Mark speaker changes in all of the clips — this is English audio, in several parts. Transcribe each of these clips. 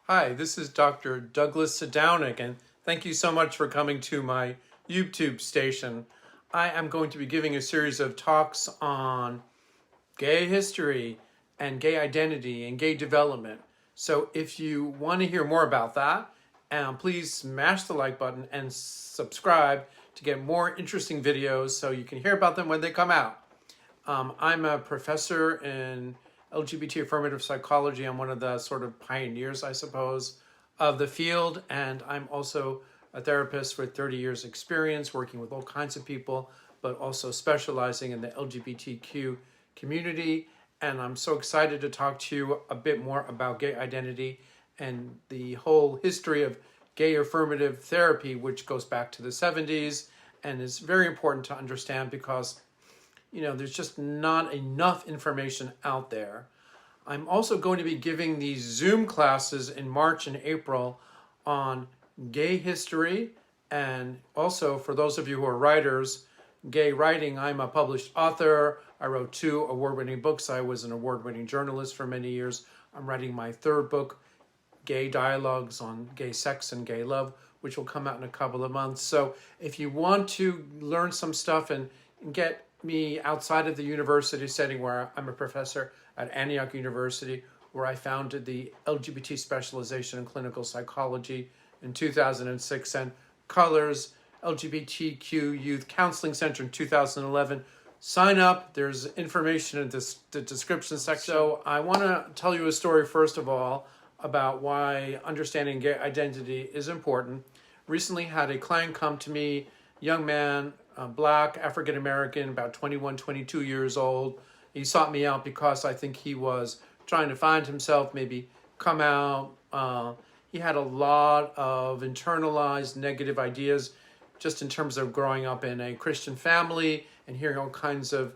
Speaker 1: Hi, this is Dr. Douglas Sadownick, and thank you so much for coming to my YouTube station. I am going to be giving a series of talks on gay history and gay identity and gay development. So if you want to hear more about that, please smash the like button and subscribe to get more interesting videos so you can hear about them when they come out. I'm a professor in LGBT affirmative psychology. I'm one of the sort of pioneers, I suppose, of the field. And I'm also a therapist with 30 years experience working with all kinds of people, but also specializing in the LGBTQ community. And I'm so excited to talk to you a bit more about gay identity and the whole history of gay affirmative therapy, which goes back to the 70s and is very important to understand because there's just not enough information out there. I'm also going to be giving these Zoom classes in March and April on gay history, and also for those of you who are writers, gay writing. I'm a published author. I wrote 2 award-winning books. I was an award-winning journalist for many years. I'm writing my 3rd book, Gay Dialogues on Gay Sex and Gay Love, which will come out in a couple of months. So if you want to learn some stuff and get me outside of the university setting where I'm a professor at Antioch University, where I founded the LGBT Specialization in Clinical Psychology in 2006 and Colors LGBTQ Youth Counseling Center in 2011. Sign up. There's information in the description section. So I want to tell you a story, first of all, about why understanding gay identity is important. Recently had a client come to me, young man, Black, African-American, about 21, 22 years old. He sought me out because I think he was trying to find himself, maybe come out. He had a lot of internalized negative ideas just in terms of growing up in a Christian family and hearing all kinds of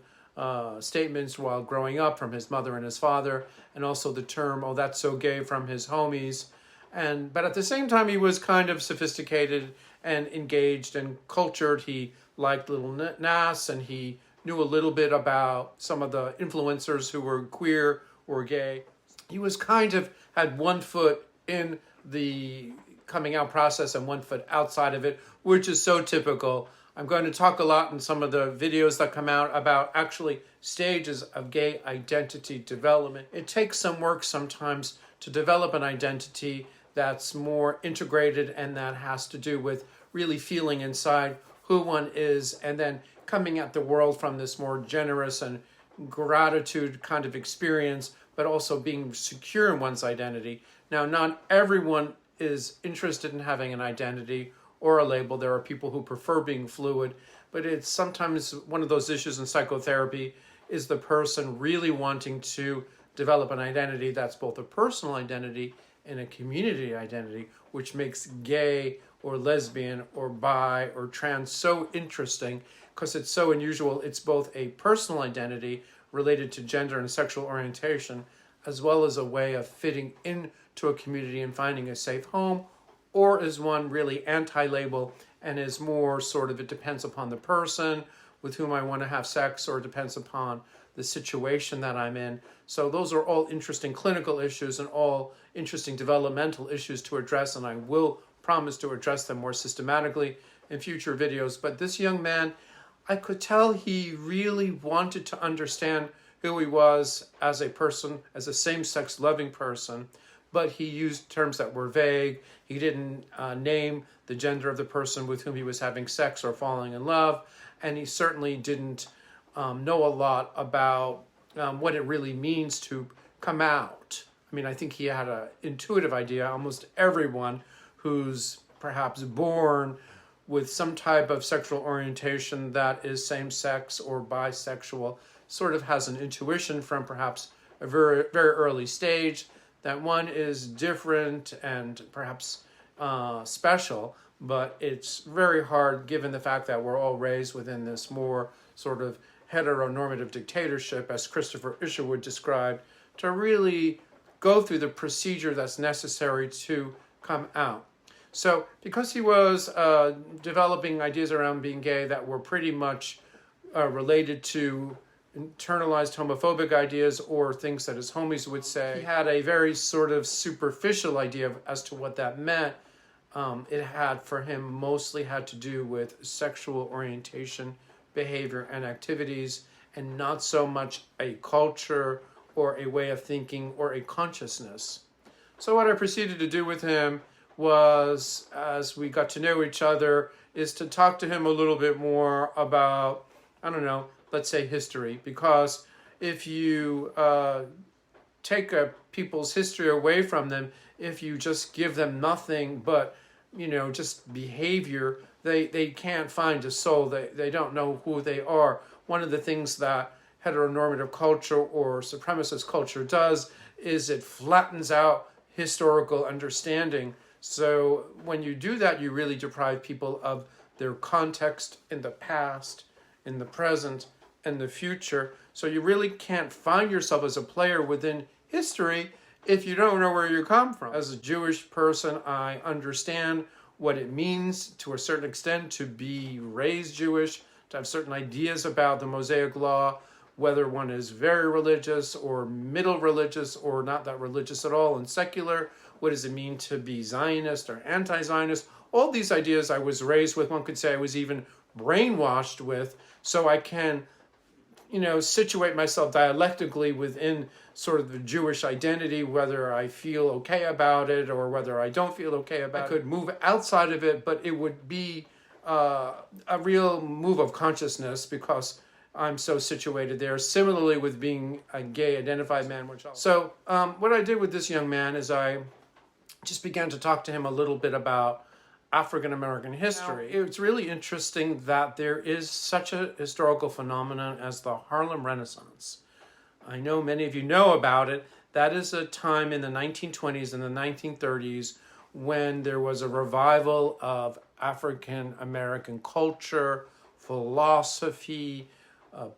Speaker 1: statements while growing up from his mother and his father, and also the term, "oh, that's so gay," from his homies. But at the same time, he was kind of sophisticated and engaged and cultured. He liked Lil Nas, and he knew a little bit about some of the influencers who were queer or gay. He was kind of had one foot in the coming out process and one foot outside of it, which is so typical. I'm going to talk a lot in some of the videos that come out about actually stages of gay identity development. It takes some work sometimes to develop an identity that's more integrated and that has to do with really feeling inside who one is and then coming at the world from this more generous and gratitude kind of experience, but also being secure in one's identity. Now, not everyone is interested in having an identity or a label. There are people who prefer being fluid, but it's sometimes one of those issues in psychotherapy is the person really wanting to develop an identity that's both a personal identity and a community identity, which makes gay or lesbian or bi or trans so interesting because it's so unusual. It's both a personal identity related to gender and sexual orientation, as well as a way of fitting into a community and finding a safe home, or is one really anti-label and is more sort of, it depends upon the person with whom I want to have sex, or it depends upon the situation that I'm in. So those are all interesting clinical issues and all interesting developmental issues to address, and I will promise to address them more systematically in future videos. But this young man, I could tell he really wanted to understand who he was as a person, as a same-sex loving person, but he used terms that were vague. He didn't name the gender of the person with whom he was having sex or falling in love, and he certainly didn't know a lot about what it really means to come out. I mean, I think he had an intuitive idea. Almost everyone who's perhaps born with some type of sexual orientation that is same-sex or bisexual sort of has an intuition from perhaps a very, very early stage that one is different and perhaps special, but it's very hard given the fact that we're all raised within this more sort of heteronormative dictatorship, as Christopher Isherwood described, to really go through the procedure that's necessary to come out. So because he was developing ideas around being gay that were pretty much related to internalized homophobic ideas or things that his homies would say. He had a very sort of superficial idea as to what that meant. It had, for him, mostly had to do with sexual orientation, behavior, and activities, and not so much a culture or a way of thinking or a consciousness. So what I proceeded to do with him was, as we got to know each other, is to talk to him a little bit more about, I don't know, let's say history. Because if you take people's history away from them, if you just give them nothing but, just behavior, they can't find a soul. They don't know who they are. One of the things that heteronormative culture or supremacist culture does is it flattens out historical understanding. So when you do that, you really deprive people of their context in the past, in the present, and the future. So you really can't find yourself as a player within history if you don't know where you come from. As a Jewish person, I understand what it means to a certain extent to be raised Jewish, to have certain ideas about the Mosaic Law, whether one is very religious or middle religious or not that religious at all and secular. What does it mean to be Zionist or anti-Zionist? All these ideas I was raised with, one could say I was even brainwashed with, so I can, situate myself dialectically within sort of the Jewish identity, whether I feel okay about it or whether I don't feel okay about it. I could move outside of it, but it would be a real move of consciousness because I'm so situated there. Similarly with being a gay identified man. So what I did with this young man is I just began to talk to him a little bit about African-American history. It's really interesting that there is such a historical phenomenon as the Harlem Renaissance. I know many of you know about it. That is a time in the 1920s and the 1930s when there was a revival of African-American culture, philosophy,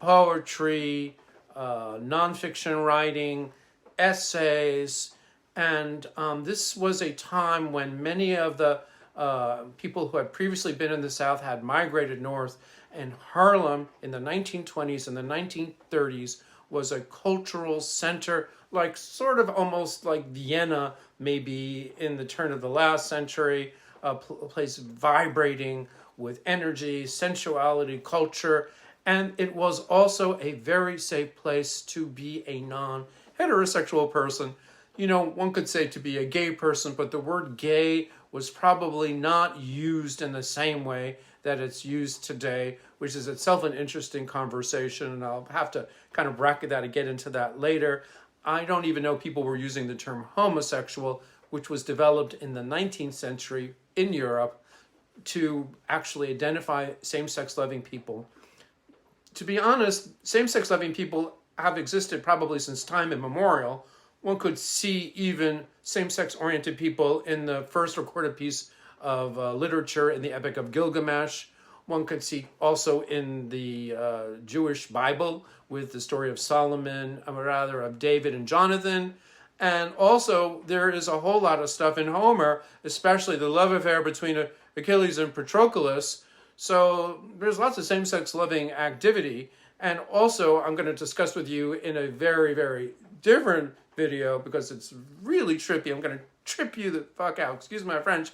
Speaker 1: poetry, nonfiction writing, essays, and this was a time when many of the people who had previously been in the South had migrated north, and Harlem in the 1920s and the 1930s was a cultural center, like sort of almost like Vienna, maybe in the turn of the last century, a place vibrating with energy, sensuality, culture, and it was also a very safe place to be a non-heterosexual person. One could say to be a gay person, but the word gay was probably not used in the same way that it's used today, which is itself an interesting conversation, and I'll have to kind of bracket that and get into that later. I don't even know people were using the term homosexual, which was developed in the 19th century in Europe to actually identify same-sex loving people. To be honest, same-sex loving people have existed probably since time immemorial. One could see even same-sex oriented people in the first recorded piece of literature in the Epic of Gilgamesh. One could see also in the Jewish Bible with the story of Solomon, or rather of David and Jonathan. And also there is a whole lot of stuff in Homer, especially the love affair between Achilles and Patroclus. So there's lots of same-sex loving activity. And also I'm going to discuss with you in a very, very different video, because it's really trippy. I'm going to trip you the fuck out, excuse my French,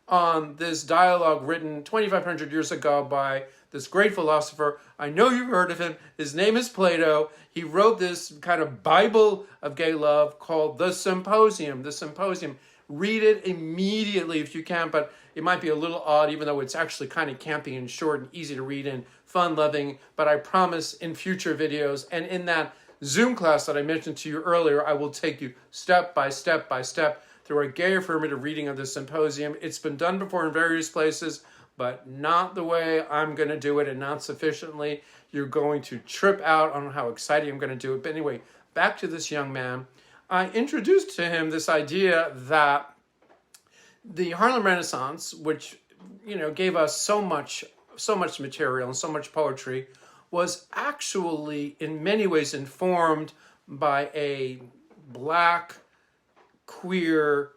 Speaker 1: on this dialogue written 2,500 years ago by this great philosopher. I know you've heard of him. His name is Plato. He wrote this kind of Bible of gay love called The Symposium. The Symposium. Read it immediately if you can, but it might be a little odd, even though it's actually kind of campy and short and easy to read and fun-loving. But I promise in future videos and in that Zoom class that I mentioned to you earlier, I will take you step by step by step through a gay affirmative reading of the Symposium. It's been done before in various places, but not the way I'm going to do it, and not sufficiently. You're going to trip out on how exciting I'm going to do it. But anyway, back to this young man. I introduced to him this idea that the Harlem Renaissance, which gave us so much material and so much poetry, was actually in many ways informed by a black, queer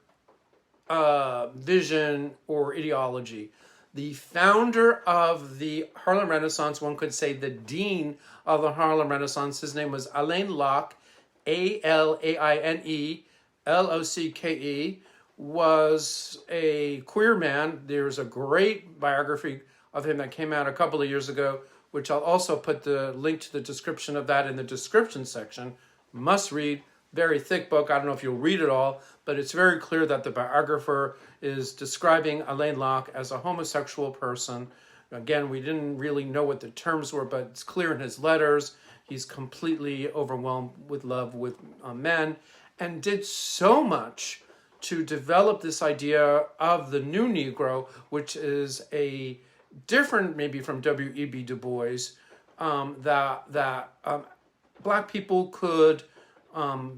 Speaker 1: vision or ideology. the founder of the Harlem Renaissance, one could say the dean of the Harlem Renaissance. His name was Alaine Locke, Alaine Locke, was a queer man. There's a great biography of him that came out a couple of years ago, which I'll also put the link to the description of that in the description section. Must read, very thick book. I don't know if you'll read it all, but it's very clear that the biographer is describing Alaine Locke as a homosexual person. Again, we didn't really know what the terms were, but it's clear in his letters. He's completely overwhelmed with love with men, and did so much to develop this idea of the new Negro, which is a different maybe from W.E.B. Du Bois, that Black people could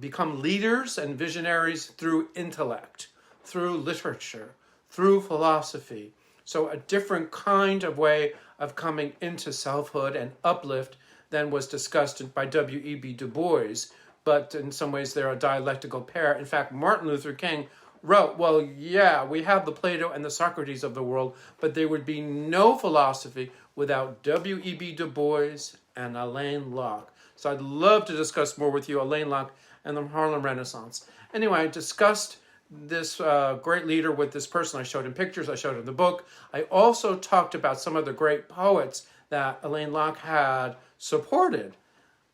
Speaker 1: become leaders and visionaries through intellect, through literature, through philosophy. So a different kind of way of coming into selfhood and uplift than was discussed by W.E.B. Du Bois, but in some ways they're a dialectical pair. In fact, Martin Luther King wrote, well, yeah, we have the Plato and the Socrates of the world, but there would be no philosophy without W.E.B. Du Bois and Alaine Locke. So I'd love to discuss more with you, Alaine Locke and the Harlem Renaissance. Anyway, I discussed this great leader with this person. I showed him pictures, I showed him the book. I also talked about some of the great poets that Alaine Locke had supported.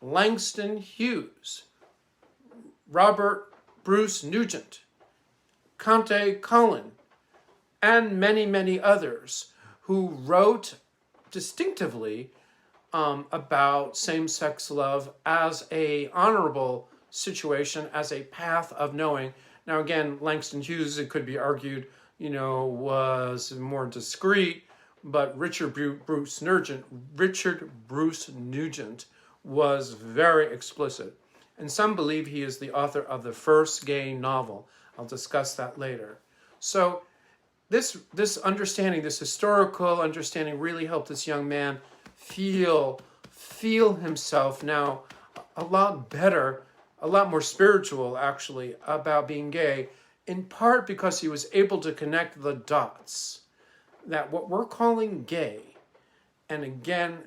Speaker 1: Langston Hughes, Robert Bruce Nugent, Conte Cullen, and many, many others who wrote distinctively about same-sex love as a honorable situation, as a path of knowing. Now, again, Langston Hughes, it could be argued, was more discreet, but Richard Bruce Nugent was very explicit. And some believe he is the author of the first gay novel. I'll discuss that later. So this understanding, this historical understanding really helped this young man feel himself now a lot better, a lot more spiritual actually, about being gay, in part because he was able to connect the dots that what we're calling gay, and again,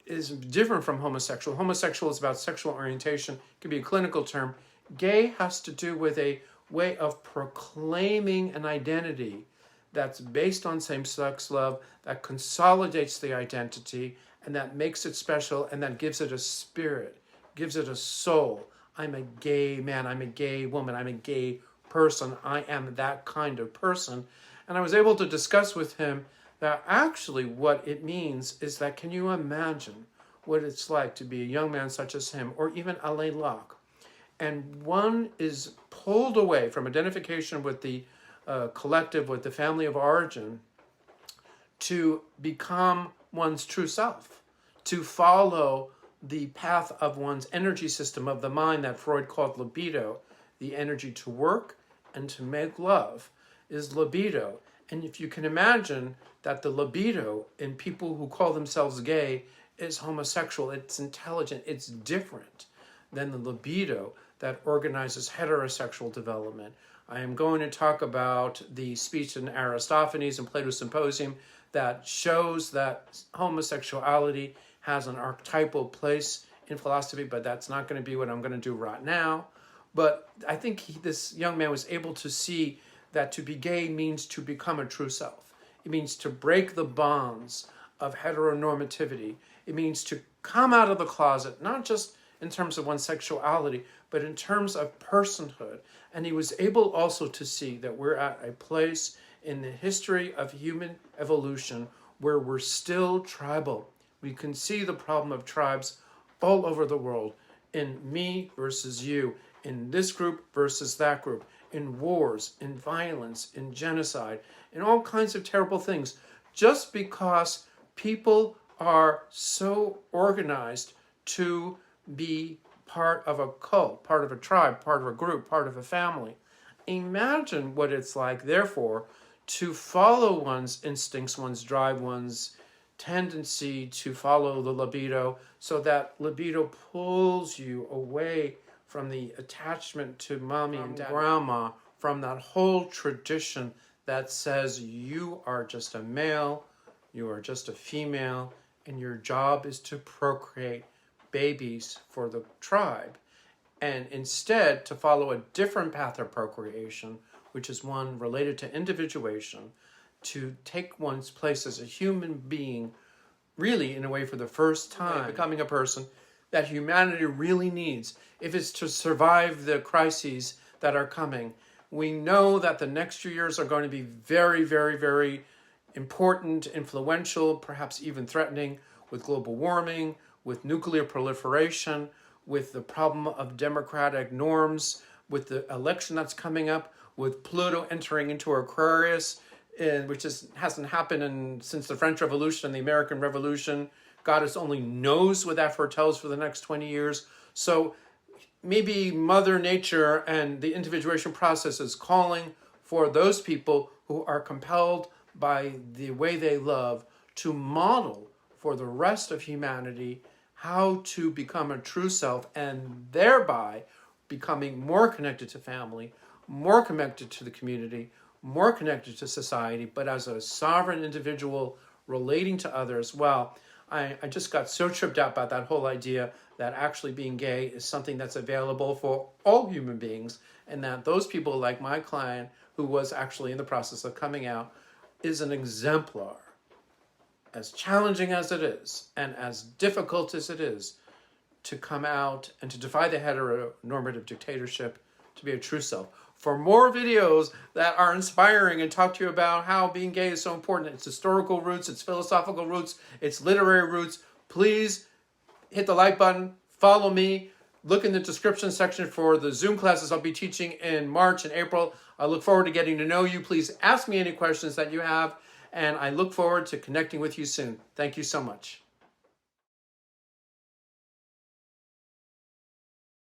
Speaker 1: is different from homosexual. Homosexual is about sexual orientation, it can be a clinical term. Gay has to do with a way of proclaiming an identity that's based on same-sex love, that consolidates the identity, and that makes it special, and that gives it a spirit, gives it a soul. I'm a gay man, I'm a gay woman, I'm a gay person, I am that kind of person. And I was able to discuss with him that actually what it means is that, can you imagine what it's like to be a young man such as him, or even Alaine Locke, and one is pulled away from identification with the collective, with the family of origin, to become one's true self, to follow the path of one's energy system of the mind that Freud called libido. The energy to work and to make love is libido. And if you can imagine that the libido in people who call themselves gay is homosexual, it's intelligent, it's different than the libido that organizes heterosexual development. I am going to talk about the speech in Aristophanes and Plato's Symposium that shows that homosexuality has an archetypal place in philosophy, but that's not going to be what I'm going to do right now. But I think this young man was able to see that to be gay means to become a true self. It means to break the bonds of heteronormativity. It means to come out of the closet, not just in terms of one's sexuality, but in terms of personhood. And he was able also to see that we're at a place in the history of human evolution where we're still tribal. We can see the problem of tribes all over the world, in me versus you, in this group versus that group, in wars, in violence, in genocide, in all kinds of terrible things, just because people are so organized to be part of a cult, part of a tribe, part of a group, part of a family. Imagine what it's like, therefore, to follow one's instincts, one's drive, one's tendency to follow the libido, so that libido pulls you away from the attachment to mommy and grandma, from that whole tradition that says you are just a male, You are just a female, and your job is to procreate babies for the tribe. And instead, to follow a different path of procreation, which is one related to individuation, to take one's place as a human being, really, in a way, for the first time, becoming a person that humanity really needs if it's to survive the crises that are coming. We know that the next few years are going to be very, very, very important, influential, perhaps even threatening, with global warming, with nuclear proliferation, with the problem of democratic norms, with the election that's coming up, with Plato entering into Aquarius, which hasn't happened since the French Revolution and the American Revolution. God only knows what that foretells for the next 20 years. So maybe Mother Nature and the individuation process is calling for those people who are compelled by the way they love to model for the rest of humanity how to become a true self, and thereby becoming more connected to family, more connected to the community, more connected to society, but as a sovereign individual relating to others. Well, I just got so tripped out by that whole idea that actually being gay is something that's available for all human beings, and that those people, like my client, who was actually in the process of coming out, is an exemplar. As challenging as it is, and as difficult as it is to come out and to defy the heteronormative dictatorship, to be a true self. For more videos that are inspiring and talk to you about how being gay is so important, its historical roots, its philosophical roots, its literary roots, please hit the like button, follow me, look in the description section for the Zoom classes I'll be teaching in March and April. I look forward to getting to know you. Please ask me any questions that you have, and I look forward to connecting with you soon. Thank you so much.